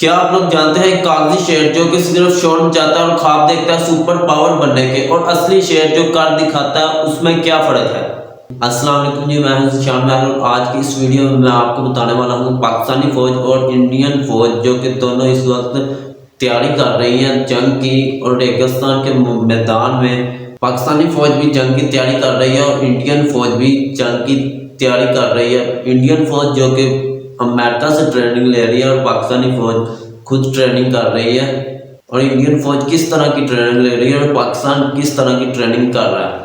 کیا آپ لوگ جانتے ہیں کاغذی شعر جو کہ صرف شور مچاتا ہے اور خواب دیکھتا ہے سپر پاور بننے کے، اور اصلی شعر جو کر دکھاتا ہے، اس میں کیا فرق ہے؟ السلام علیکم جی، میں ہوں زیشان مہر، اور آج کی اس ویڈیو میں آپ کو بتانے والا ہوں پاکستانی فوج اور انڈین فوج جو کہ دونوں اس وقت تیاری کر رہی ہیں جنگ کی، اور ریگستان کے میدان میں پاکستانی فوج بھی جنگ کی تیاری کر رہی ہے اور انڈین فوج بھی جنگ کی تیاری کر رہی ہے۔ انڈین فوج جو کہ امریکہ سے ٹریننگ لے رہی ہے اور پاکستانی فوج خود ٹریننگ کر رہی ہے، اور انڈین فوج کس طرح کی ٹریننگ لے رہی ہے اور پاکستان کس طرح کی ٹریننگ کر رہا ہے۔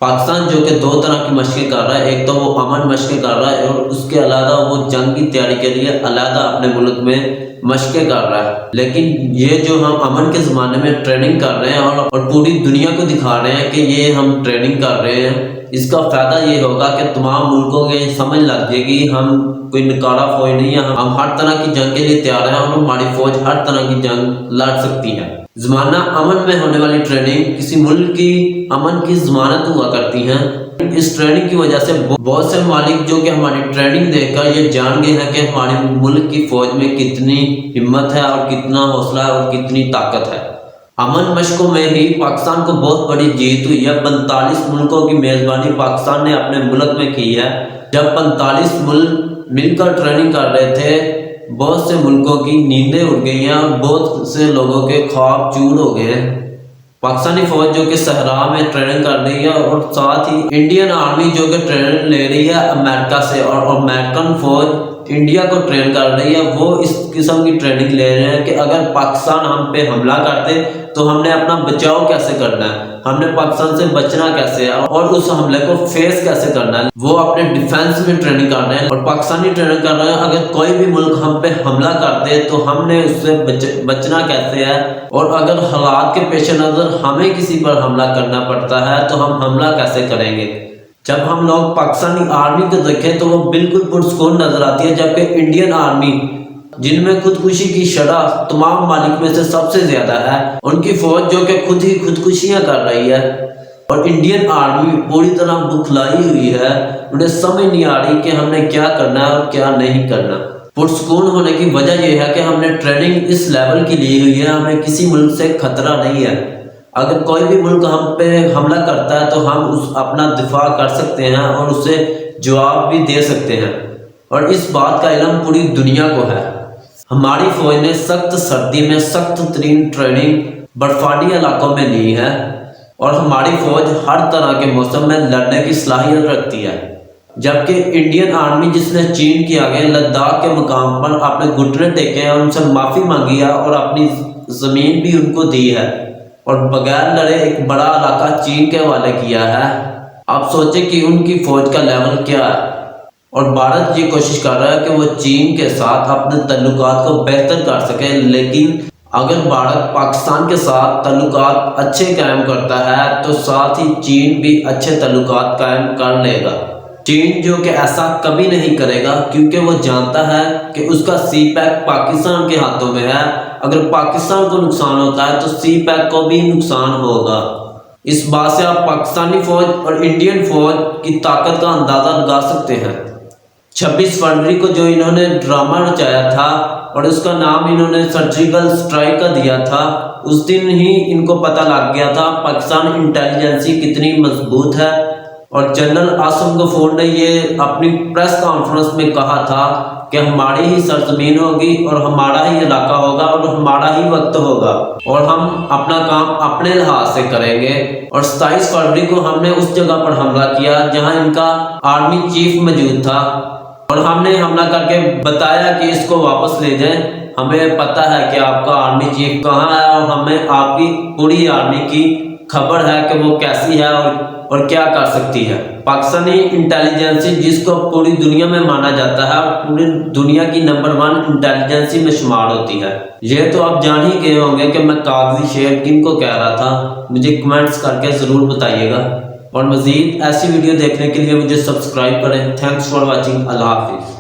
پاکستان جو کہ دو طرح کی مشقیں کر رہا ہے، ایک تو وہ امن مشقیں کر رہا ہے اور اس کے علاوہ وہ جنگ کی تیاری کے لیے علیحدہ اپنے ملک میں مشقیں کر رہا ہے۔ لیکن یہ جو ہم امن کے زمانے میں ٹریننگ کر رہے ہیں اور پوری دنیا کو دکھا رہے ہیں کہ یہ ہم ٹریننگ کر رہے ہیں، اس کا فائدہ یہ ہوگا کہ تمام ملکوں کو یہ سمجھ لگ جائے گی ہم کوئی نکارا فوج نہیں ہے، ہم ہر طرح کی جنگ کے لیے تیار ہیں اور ہماری فوج ہر طرح کی جنگ لڑ سکتی ہے۔ زمانہ امن میں ہونے والی ٹریننگ کسی ملک کی امن کی ضمانت ہوا کرتی ہیں۔ اس ٹریننگ کی وجہ سے بہت سے ممالک جو کہ ہماری ٹریننگ دیکھ کر یہ جان گئے ہیں کہ ہمارے ملک کی فوج میں کتنی ہمت ہے اور کتنا حوصلہ ہے اور کتنی طاقت ہے۔ امن مشقوں میں ہی پاکستان کو بہت بڑی جیت ہوئی ہے۔ 45 ملکوں کی میزبانی پاکستان نے اپنے ملک میں کی ہے۔ جب 45 ملک مل کر ٹریننگ کر رہے تھے، بہت سے ملکوں کی نیندیں اڑ گئی ہیں اور بہت سے لوگوں کے خواب چور ہو گئے ہیں۔ پاکستانی فوج جو کہ صحرا میں ٹریننگ کر رہی ہے، اور ساتھ ہی انڈین آرمی جو کہ ٹریننگ لے رہی ہے امریکہ سے، اور امریکن فوج انڈیا کو ٹرین کر رہی ہے، وہ اس قسم کی ٹریننگ لے رہے ہیں کہ اگر پاکستان ہم پہ حملہ کرتے تو ہم نے اپنا بچاؤ کیسے کرنا ہے، ہم نے پاکستان سے بچنا کیسے ہے اور اس حملے کو فیس کیسے کرنا ہے۔ وہ اپنے ڈیفینس میں ٹریننگ کر رہے ہیں اور پاکستانی ٹریننگ کر رہے ہیں اگر کوئی بھی ملک ہم پہ حملہ کرتے تو ہم نے اس سے بچنا کیسے ہے، اور اگر حالات کے پیش نظر ہمیں کسی پر حملہ کرنا پڑتا ہے تو ہم حملہ کیسے کریں گے۔ جب ہم لوگ پاکستانی آرمی کو دیکھیں تو وہ بالکل پرسکون نظر آتی ہے، جبکہ انڈین آرمی جن میں خودکشی کی شرح تمام ممالک میں سے سب سے زیادہ ہے، ان کی فوج جو کہ خود ہی خودکشیاں کر رہی ہے، اور انڈین آرمی پوری طرح بکھلائی ہوئی ہے۔ انہیں سمجھ نہیں آ رہی کہ ہم نے کیا کرنا ہے اور کیا نہیں کرنا۔ پرسکون ہونے کی وجہ یہ ہے کہ ہم نے ٹریننگ اس لیول کی لی ہوئی ہے، ہمیں کسی ملک سے خطرہ نہیں ہے۔ اگر کوئی بھی ملک ہم پہ حملہ کرتا ہے تو ہم اپنا دفاع کر سکتے ہیں اور اسے جواب بھی دے سکتے ہیں، اور اس بات کا علم پوری دنیا کو ہے۔ ہماری فوج نے سخت سردی میں سخت ترین ٹریننگ برفانی علاقوں میں لی ہے، اور ہماری فوج ہر طرح کے موسم میں لڑنے کی صلاحیت رکھتی ہے۔ جبکہ انڈین آرمی جس نے چین کے آگے لداخ کے مقام پر اپنے گھٹنے ٹیکے ہیں، ان سے معافی مانگی ہے اور اپنی زمین بھی ان کو دی ہے، اور بغیر لڑے ایک بڑا علاقہ چین کے حوالے کیا ہے۔ آپ سوچیں کہ ان کی فوج کا لیول کیا ہے، اور بھارت یہ کوشش کر رہا ہے کہ وہ چین کے ساتھ اپنے تعلقات کو بہتر کر سکے۔ لیکن اگر بھارت پاکستان کے ساتھ تعلقات اچھے قائم کرتا ہے تو ساتھ ہی چین بھی اچھے تعلقات قائم کر لے گا۔ چین جو کہ ایسا کبھی نہیں کرے گا، کیونکہ وہ جانتا ہے کہ اس کا سی پیک پاکستان کے ہاتھوں میں ہے۔ اگر پاکستان کو نقصان ہوتا ہے تو سی پیک کو بھی نقصان ہوگا۔ اس بات سے آپ پاکستانی فوج اور انڈین فوج کی طاقت کا اندازہ لگا سکتے ہیں۔ 26 فروری کو جو انہوں نے ڈرامہ رچایا تھا اور اس کا نام انہوں نے سرجیکل اسٹرائک کا دیا تھا، اس دن ہی ان کو پتہ لگ گیا تھا پاکستان انٹیلیجنسی کتنی مضبوط ہے، اور جنرل آصم غفور نے یہ اپنی پریس کانفرنس میں کہا تھا کہ ہماری ہی سرزمین ہوگی اور ہمارا ہی علاقہ ہوگا اور ہمارا ہی وقت ہوگا، اور ہم اپنا کام اپنے لحاظ سے کریں گے۔ اور 27 فروری کو ہم نے اس جگہ پر حملہ کیا جہاں ان کا آرمی چیف موجود تھا، اور ہم نے حملہ کر کے بتایا کہ اس کو واپس لے جائیں، ہمیں پتہ ہے کہ آپ کا آرمی چیف کہاں ہے، اور ہمیں آپ کی پوری آرمی کی خبر ہے کہ وہ کیسی ہے اور کیا کر سکتی ہے۔ پاکستانی انٹیلیجنسی جس کو پوری دنیا میں مانا جاتا ہے اور پوری دنیا کی نمبر 1 انٹیلیجنسی میں شمار ہوتی ہے۔ یہ تو آپ جان ہی گئے ہوں گے کہ میں کاغذی شعر کن کو کہہ رہا تھا، مجھے کمنٹس کر کے ضرور بتائیے گا، اور مزید ایسی ویڈیو دیکھنے کے لیے مجھے سبسکرائب کریں۔ تھینکس فار واچنگ، اللہ حافظ۔